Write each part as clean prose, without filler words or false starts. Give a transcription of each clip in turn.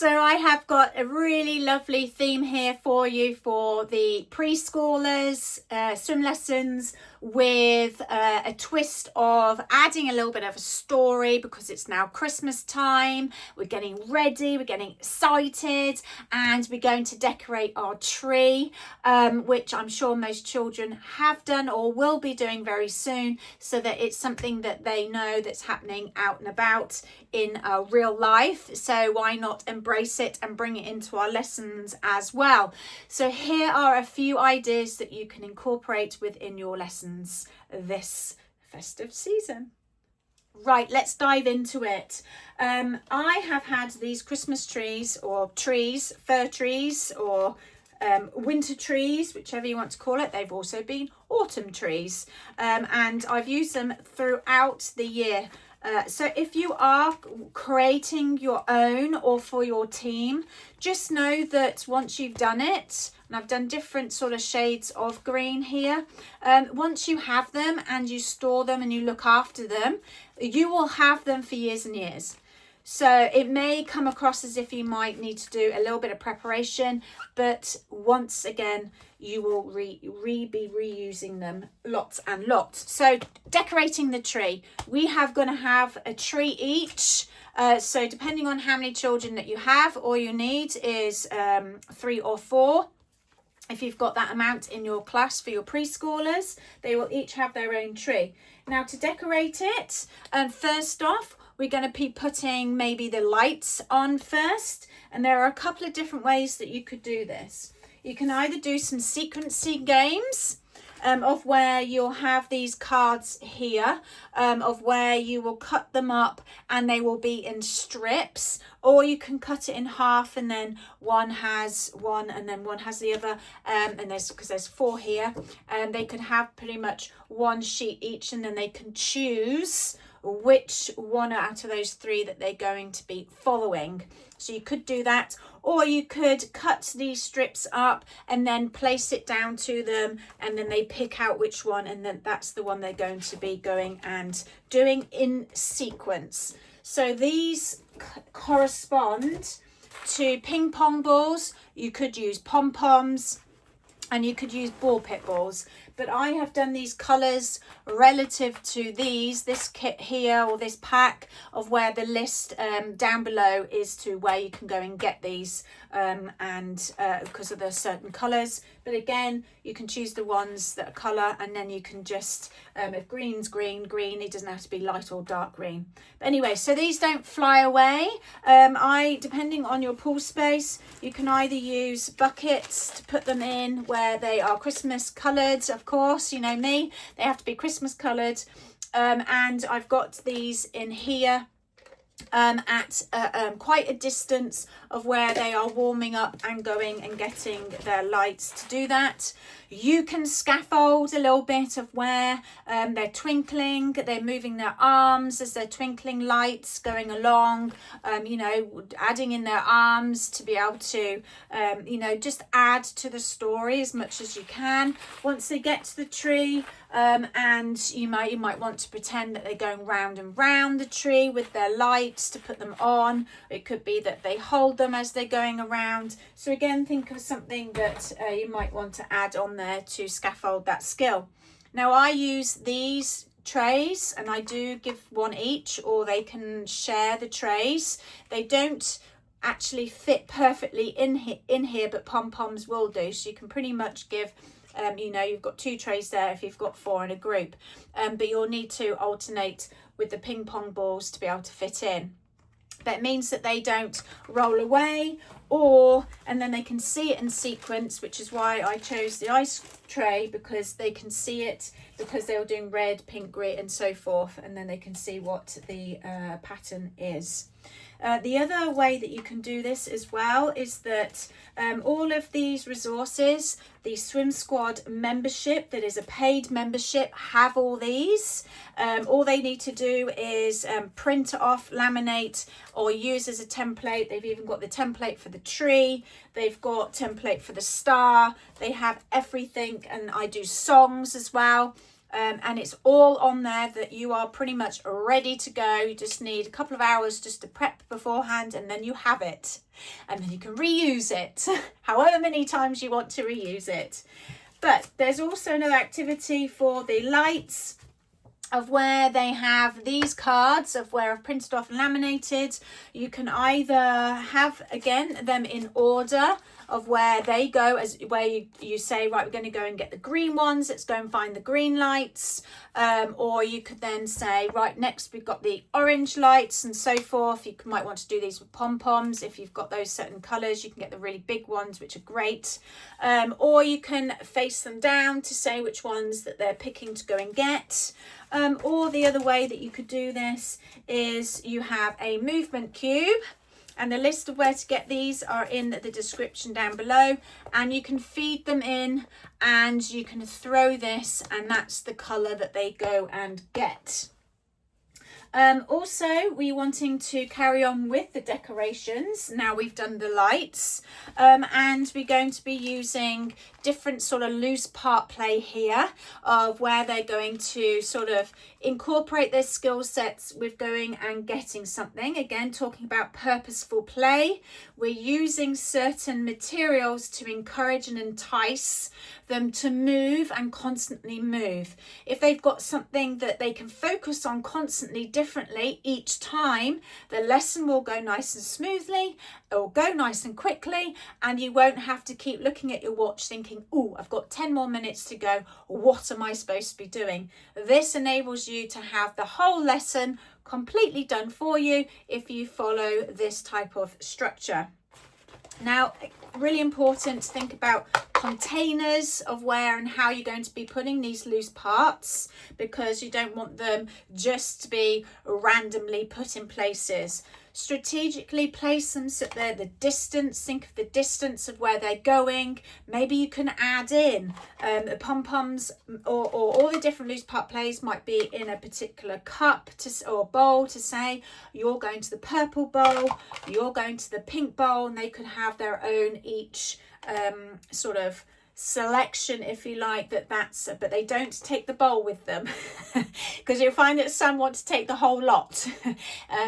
So I have got a really lovely theme here for you for the preschoolers swim lessons, with a twist of adding a little bit of a story because it's now Christmas time. We're getting ready, we're getting excited, and we're going to decorate our tree, which I'm sure most children have done or will be doing very soon, so that it's something that they know that's happening out and about in real life. So why not embrace it and bring it into our lessons as well? So here are a few ideas that you can incorporate within your lessons this festive season. Right, let's dive into it. I have had these Christmas trees, or trees, fir trees, or winter trees, whichever you want to call it. They've also been autumn trees, and I've used them throughout the year. So if you are creating your own or for your team, just know that once you've done it, and I've done different sort of shades of green here, once you have them and you store them and you look after them, you will have them for years and years. So it may come across as if you might need to do a little bit of preparation, but once again, you will be reusing them lots and lots. So decorating the tree, we have going to have a tree each. So depending on how many children that you have, all you need is 3 or 4. If you've got that amount in your class for your preschoolers, they will each have their own tree. Now to decorate it, first off, we're going to be putting maybe the lights on first. And there are a couple of different ways that you could do this. You can either do some sequencing games of where you'll have these cards here, of where you will cut them up and they will be in strips, or you can cut it in half and then one has one and then one has the other, and because there's 4 here, and they could have pretty much one sheet each, and then they can choose which one out of those 3 that they're going to be following. So you could do that, or you could cut these strips up and then place it down to them, and then they pick out which one, and then that's the one they're going to be going and doing in sequence. So these correspond to ping pong balls. You could use pom-poms, and you could use ball pit balls. But I have done these colours relative to this kit here, or this pack, of where the list down below is to where you can go and get these, and because of the certain colours. But again, you can choose the ones that are colour, and then you can just, if green's green, it doesn't have to be light or dark green. But anyway, so these don't fly away. Depending on your pool space, you can either use buckets to put them in where they are Christmas coloured. Of course, you know me, they have to be Christmas coloured, and I've got these in here at quite a distance of where they are warming up and going and getting their lights to do that. You can scaffold a little bit of where they're twinkling, they're moving their arms as they're twinkling lights going along, adding in their arms to be able to, just add to the story as much as you can. Once they get to the tree, and you might want to pretend that they're going round and round the tree with their lights to put them on. It could be that they hold them as they're going around. So again, think of something that you might want to add on there to scaffold that skill. Now I use these trays, and I do give one each, or they can share the trays. They don't actually fit perfectly in here, but pom-poms will do. So you can pretty much give, you've got 2 trays there if you've got 4 in a group, but you'll need to alternate with the ping pong balls to be able to fit in. That means that they don't roll away, and then they can see it in sequence, which is why I chose the ice tray, because they can see it, because they were doing red, pink, green and so forth, and then they can see what the pattern is. The other way that you can do this as well is that all of these resources, the Swim Squad membership, that is a paid membership, have all these. All they need to do is print off, laminate, or use as a template. They've even got the template for the tree. They've got template for the star. They have everything, and I do songs as well. and it's all on there that you are pretty much ready to go. You just need a couple of hours just to prep beforehand, and then you have it, and then you can reuse it however many times you want to reuse it. But there's also another activity for the lights, of where they have these cards of where I've printed off and laminated. You can either have, again, them in order of where they go, as where you say, right, we're going to go and get the green ones, let's go and find the green lights, or you could then say, right, next we've got the orange lights and so forth. You might want to do these with pom-poms. If you've got those certain colours, you can get the really big ones, which are great, or you can face them down to say which ones that they're picking to go and get. Or the other way that you could do this is you have a movement cube, and the list of where to get these are in the description down below, and you can feed them in and you can throw this, and that's the colour that they go and get. Also, we're wanting to carry on with the decorations. Now we've done the lights, and we're going to be using different sort of loose part play here of where they're going to sort of incorporate their skill sets with going and getting something. Again, talking about purposeful play. We're using certain materials to encourage and entice them to move and constantly move. If they've got something that they can focus on constantly differently each time, the lesson will go nice and smoothly, it will go nice and quickly, and you won't have to keep looking at your watch thinking, oh, I've got 10 more minutes to go, what am I supposed to be doing? This enables you to have the whole lesson completely done for you if you follow this type of structure. Now, really important to think about containers of where and how you're going to be putting these loose parts, because you don't want them just to be randomly put in places. Strategically place them so they're the distance. Think of the distance of where they're going. Maybe you can add in the pom-poms or all the different loose part plays might be in a particular cup or bowl, to say you're going to the purple bowl, you're going to the pink bowl, and they could have their own each sort of selection, if you like, but they don't take the bowl with them because you'll find that some want to take the whole lot.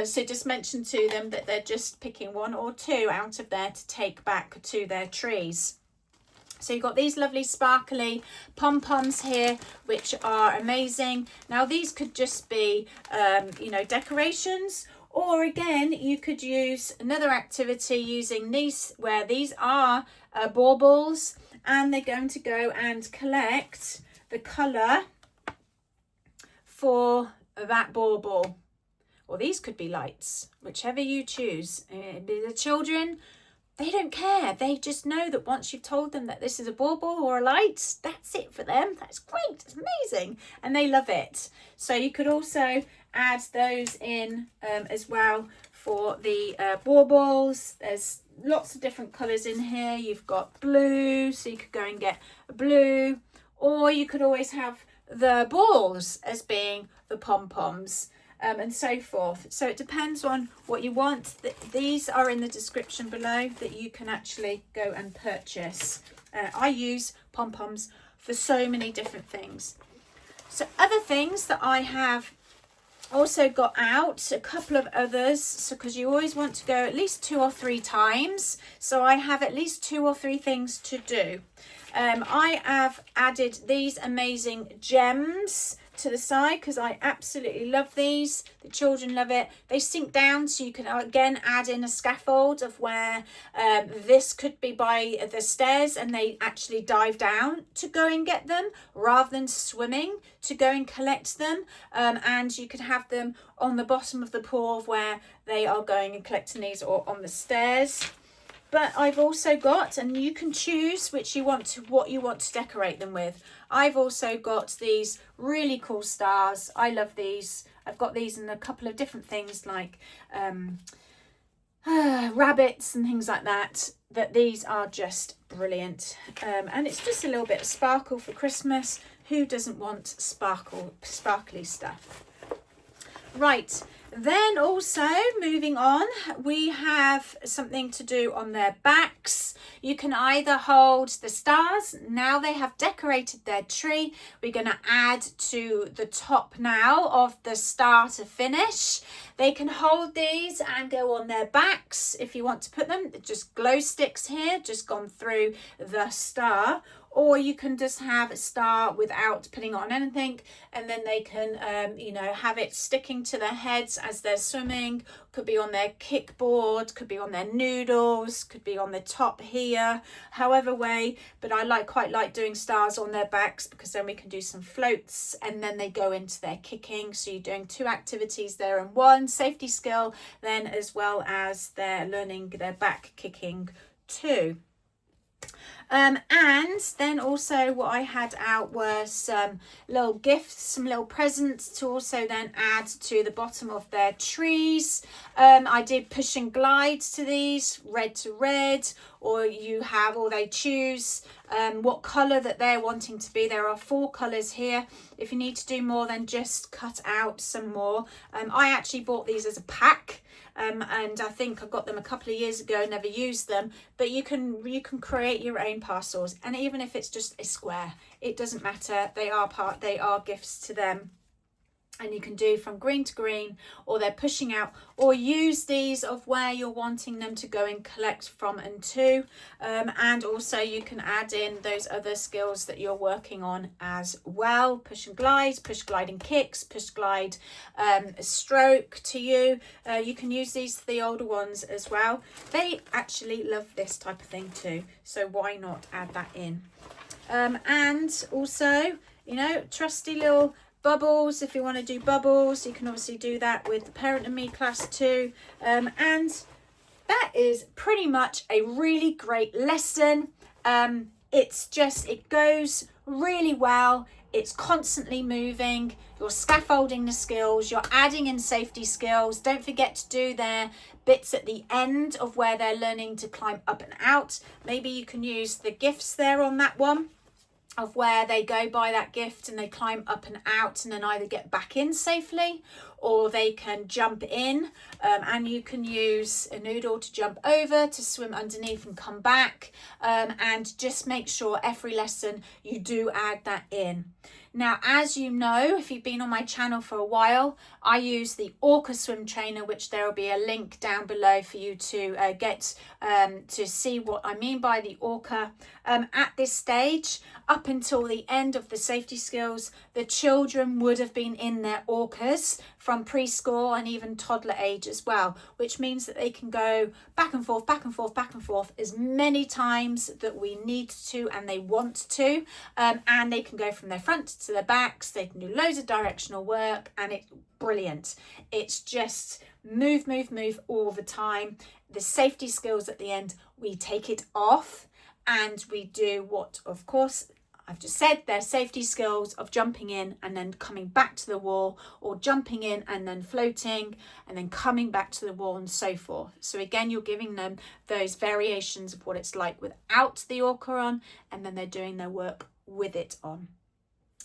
So just mention to them that they're just picking one or two out of there to take back to their trees. So you've got these lovely sparkly pom-poms here, which are amazing. Now these could just be decorations, or again you could use another activity using these, where these are baubles, and they're going to go and collect the colour for that bauble. Or these could be lights, whichever you choose. The children, they don't care. They just know that once you've told them that this is a bauble or a light, that's it for them. That's great. It's amazing. And they love it. So you could also add those in as well for the baubles. There's lots of different colours in here. You've got blue, so you could go and get a blue, or you could always have the balls as being the pom-poms, and so forth. So it depends on what you want. These are in the description below that you can actually go and purchase. I use pom-poms for so many different things. So other things that I have also got out, a couple of others, so because you always want to go at least 2 or 3 times, so I have at least 2 or 3 things to do. I have added these amazing gems to the side because I absolutely love these. The children love it. They sink down, so you can again add in a scaffold of where this could be by the stairs, and they actually dive down to go and get them rather than swimming to go and collect them. And you could have them on the bottom of the pool where they are going and collecting these, or on the stairs. But I've also got, and you can choose what you want to decorate them with. I've also got these really cool stars. I love these. I've got these in a couple of different things, like rabbits and things like that. That these are just brilliant. And it's just a little bit of sparkle for Christmas. Who doesn't want sparkly stuff? Right. Then also moving on, we have something to do on their backs. You can either hold the stars. Now they have decorated their tree. We're going to add to the top now of the star to finish. They can hold these and go on their backs if you want to put them. Just glow sticks here, just gone through the star. Or you can just have a star without putting on anything, and then they can, have it sticking to their heads as they're swimming. Could be on their kickboard, could be on their noodles, could be on the top here, however way. But I quite like doing stars on their backs because then we can do some floats and then they go into their kicking. So you're doing 2 activities there in one, safety skill, then as well as they're learning their back kicking too. And then also what I had out were some little gifts, some little presents to also then add to the bottom of their trees. I did push and glide to these, red to red, or they choose what colour that they're wanting to be. There are 4 colours here. If you need to do more, then just cut out some more. I actually bought these as a pack. And I think I got them a couple of years ago, never used them, but you can create your own parcels, and even if it's just a square, it doesn't matter. They are gifts to them. And you can do from green to green, or they're pushing out, or use these of where you're wanting them to go and collect from and to. And also you can add in those other skills that you're working on as well. Push and glide, push, glide and kicks, push, glide, stroke to you. You can use these for the older ones as well. They actually love this type of thing too. So why not add that in? And also, trusty little bubbles. If you want to do bubbles, you can obviously do that with the Parent and Me class too. And that is pretty much a really great lesson. It goes really well. It's constantly moving. You're scaffolding the skills. You're adding in safety skills. Don't forget to do their bits at the end of where they're learning to climb up and out. Maybe you can use the gifts there on that one, of where they go by that gift and they climb up and out and then either get back in safely, or they can jump in, and you can use a noodle to jump over, to swim underneath and come back, and just make sure every lesson you do add that in. Now, as you know, if you've been on my channel for a while, I use the Orca swim trainer, which there will be a link down below for you to get to see what I mean by the Orca. At this stage, up until the end of the safety skills, the children would have been in their Orcas from preschool and even toddler age as well, which means that they can go back and forth, back and forth, back and forth as many times that we need to and they want to, and they can go from their front to their backs. They can do loads of directional work, and it's brilliant. It's just move all the time. The safety skills at the end, we take it off and we do what, of course, I've just said, their safety skills of jumping in and then coming back to the wall, or jumping in and then floating and then coming back to the wall, and so forth. So again, you're giving them those variations of what it's like without the Orca on, and then they're doing their work with it on.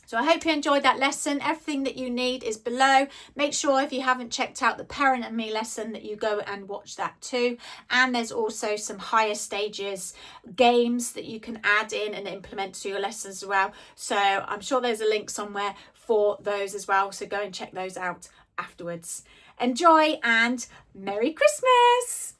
So I hope you enjoyed that lesson. Everything that you need is below. Make sure if you haven't checked out the Parent and Me lesson that you go and watch that too. And there's also some higher stages games that you can add in and implement to your lessons as well. So I'm sure there's a link somewhere for those as well. So go and check those out afterwards. Enjoy and Merry Christmas!